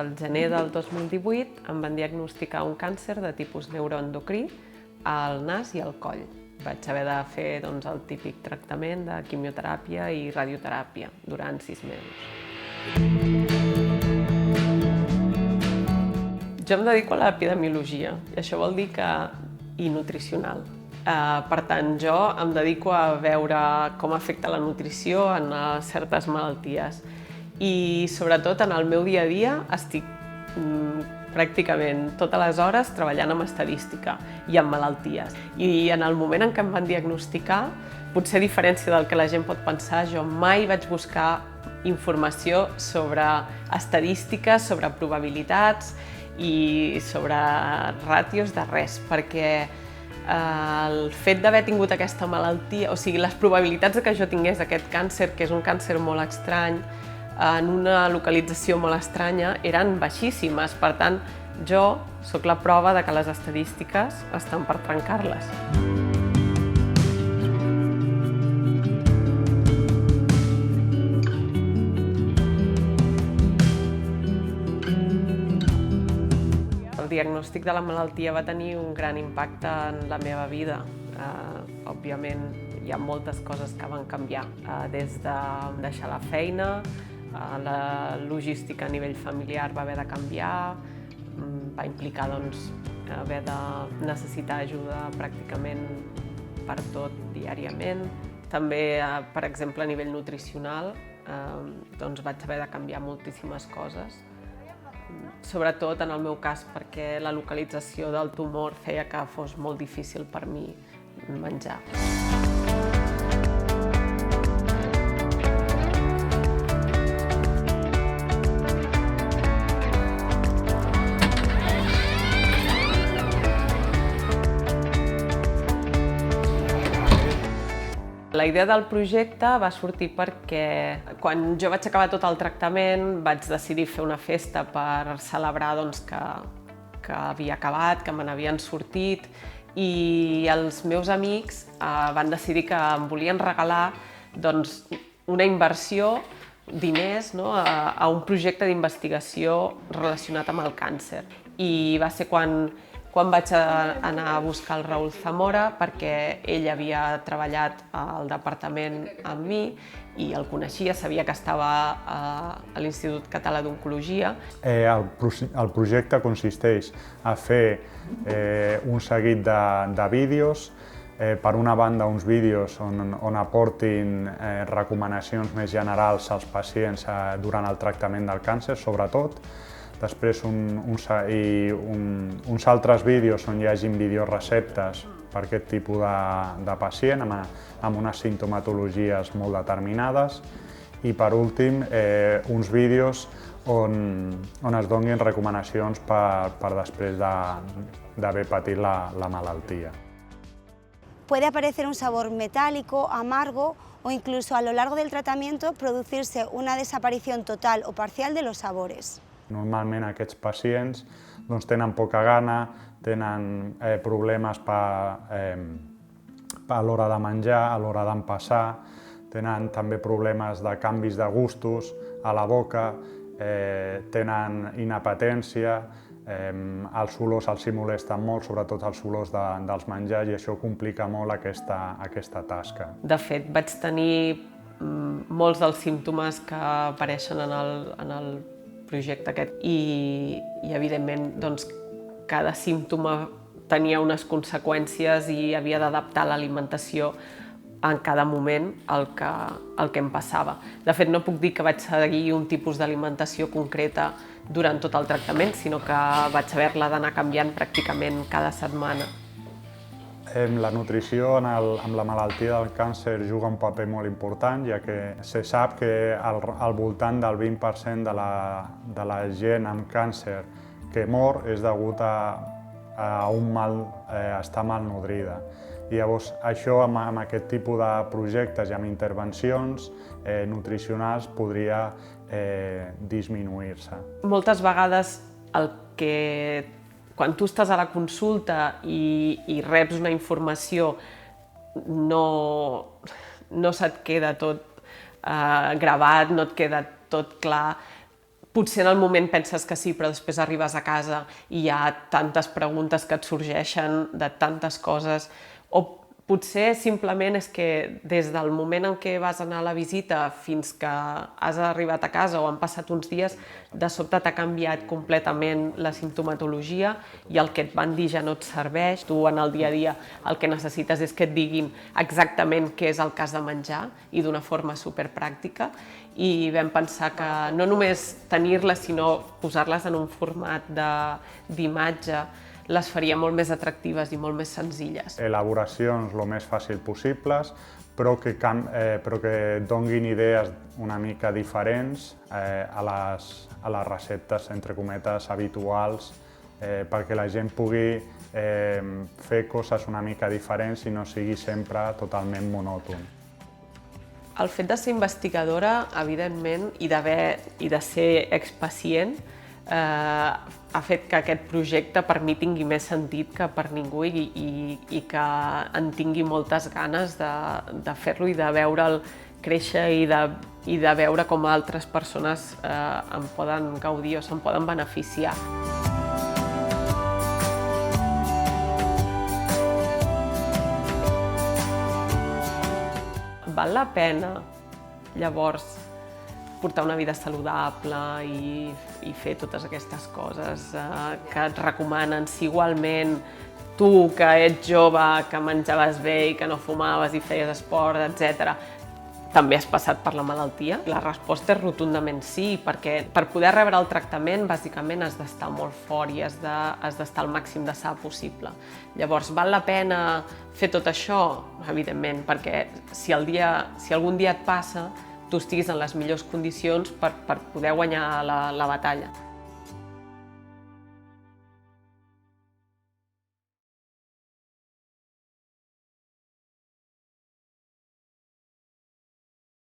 al gener del 2018 em van diagnosticar un càncer de tipus neuroendocrí al nas i al coll. Vaig haver de fer el típic tractament de quimioteràpia i radioteràpia durant 6 mesos. Jo em dedico a l'epidemiologia, i això vol dir i nutricional. Per tant, jo em dedico a veure com afecta la nutrició en certes malalties. I sobretot en el meu dia a dia estic pràcticament totes les hores treballant amb estadística i amb malalties. I en el moment en què em van diagnosticar, potser a diferència del que la gent pot pensar, jo mai vaig buscar informació sobre estadístiques, sobre probabilitats i sobre ràtios de res, perquè el fet d'haver tingut aquesta malaltia, o sigui, les probabilitats que jo tingués aquest càncer, que és un càncer molt estrany, en una localització molt estranya, eren baixíssimes. Per tant, jo sóc la prova de que les estadístiques estan per trencar-les. El diagnòstic de la malaltia va tenir un gran impacte en la meva vida. Òbviament, hi ha moltes coses que van canviar, des de deixar la feina, la logística a nivell familiar va haver de canviar, va implicar haver de necessitar ajuda pràcticament per tot diàriament. També, per exemple, a nivell nutricional, vaig haver de canviar moltíssimes coses, sobretot en el meu cas perquè la localització del tumor feia que fos molt difícil per mi menjar. La idea del projecte va sortir perquè quan jo vaig acabar tot el tractament vaig decidir fer una festa per celebrar que havia acabat, que me n'havien sortit, i els meus amics van decidir que em volien regalar una inversió, diners, a un projecte d'investigació relacionat amb el càncer. I va ser quan vaig anar a buscar el Raül Zamora, perquè ell havia treballat al departament amb mi i el coneixia, sabia que estava a l'Institut Català d'Oncologia. El projecte consisteix a fer un seguit de vídeos, per una banda uns vídeos on aportin recomanacions més generals als pacients durant el tractament del càncer, sobretot. Després uns altres vídeos on hi hagin videoreceptes per aquest tipus de pacient amb unes simptomatologies molt determinades. I per últim, uns vídeos on es donin recomanacions per després d'haver patit la malaltia. Puede aparecer un sabor metálico, amargo o incluso a lo largo del tratamiento producirse una desaparición total o parcial de los sabores. Normalment aquests pacients tenen poca gana, tenen problemes a l'hora de menjar, a l'hora d'empassar, tenen també problemes de canvis de gustos a la boca, tenen inapetència, els olors els molesten molt, sobretot els olors dels menjars, i això complica molt aquesta tasca. De fet, vaig tenir molts dels símptomes que apareixen en el projecte aquest i evidentment, cada símptoma tenia unes conseqüències i havia d'adaptar l'alimentació en cada moment al que em passava. De fet, no puc dir que vaig seguir un tipus d'alimentació concreta durant tot el tractament, sinó que vaig haver-la d'anar canviant pràcticament cada setmana. La nutrició amb la malaltia del càncer juga un paper molt important, ja que se sap que al voltant del 20% de la gent amb càncer que mor és degut a estar malnodrida. I llavors això amb aquest tipus de projectes i amb intervencions nutricionals podria disminuir-se. Moltes vegades quan tu estàs a la consulta i reps una informació, no se't queda tot gravat, no et queda tot clar, potser en el moment penses que sí, però després arribes a casa i hi ha tantes preguntes que et sorgeixen de tantes coses, o potser simplement és que des del moment en què vas anar a la visita fins que has arribat a casa o han passat uns dies, de sobte t'ha canviat completament la simptomatologia i el que et van dir ja no et serveix. Tu en el dia a dia el que necessites és que et diguin exactament què és el que has de menjar i d'una forma superpràctica, i vam pensar que no només tenir-les sinó posar-les en un format d'imatge les faria molt més atractives i molt més senzilles. Elaboracions el més fàcil possibles, però que donguin idees una mica diferents a les receptes, entre cometes, habituals, perquè la gent pugui fer coses una mica diferents i no sigui sempre totalment monòton. El fet de ser investigadora, evidentment, i de ser expacient, ha fet que aquest projecte per mi tingui més sentit que per ningú i que en tingui moltes ganes de fer-lo i de veure'l créixer i de veure com altres persones en poden gaudir o se'n poden beneficiar. Val la pena, llavors, portar una vida saludable i fer totes aquestes coses que et recomanen. Si igualment tu, que ets jove, que menjaves bé i que no fumaves i feies esport, etc., també has passat per la malaltia? La resposta és rotundament sí, perquè per poder rebre el tractament, bàsicament has d'estar molt fort i has d'estar al màxim de sa possible. Llavors, val la pena fer tot això? Evidentment, perquè si algun dia et passa, tu estiguis en les millors condicions per poder guanyar la batalla.